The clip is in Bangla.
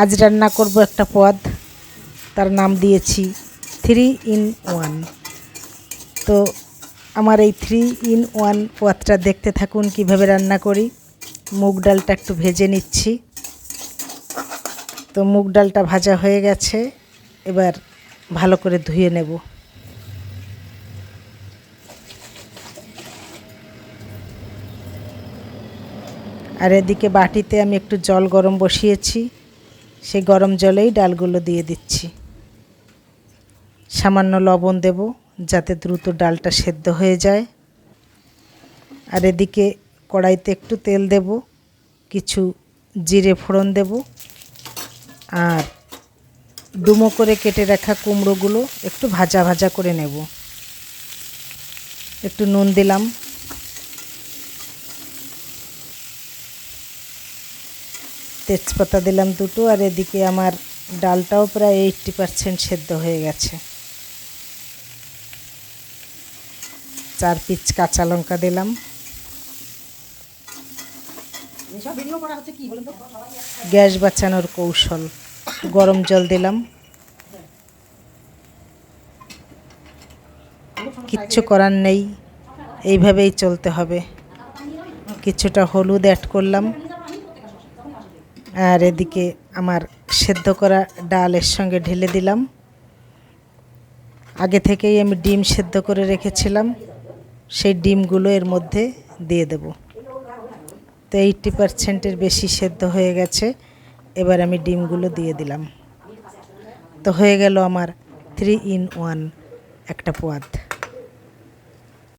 আজ রান্না করব একটা পদ, তার নাম দিয়েছি 3 in 1। তো আমার এই 3 in 1 পদটা দেখতে থাকুন কিভাবে রান্না করি। মুগ ডালটা একটু ভেজে নিচ্ছি। তো মুগ ডালটা ভাজা হয়ে গেছে, এবার ভালো করে ধুয়ে নেব। আর এদিকে বাটিতে আমি একটু জল গরম বসিয়েছি, সেই গরম জলেই ডালগুলো দিয়ে দিচ্ছি। সামান্য লবণ দেব যাতে দ্রুত ডালটা সেদ্ধ হয়ে যায়। আর এদিকে কড়াইতে একটু তেল দেব, কিছু জিরে ফোড়ন দেব, আর ডুমো করে কেটে রাখা কুমড়োগুলো একটু ভাজা ভাজা করে নেব। একটু নুন দিলাম, তেজপাতা দিলাম দুটো। আর এদিকে আমার ডালটাও প্রায় 80% সেদ্ধ হয়ে গেছে। 4 পিস কাঁচা লঙ্কা দিলাম। গ্যাস বাঁচানোর কৌশল, গরম জল দিলাম। কিচ্ছু করার নেই, এইভাবেই চলতে হবে। কিছুটা হলুদ অ্যাড করলাম। আর এদিকে আমার সেদ্ধ করা ডাল এর সঙ্গে ঢেলে দিলাম। আগে থেকেই আমি ডিম সেদ্ধ করে রেখেছিলাম, সেই ডিমগুলো এর মধ্যে দিয়ে দেব। তো 80%-এর বেশি সেদ্ধ হয়ে গেছে, এবার আমি ডিমগুলো দিয়ে দিলাম। তো হয়ে গেল আমার 3 in 1 একটা পদ।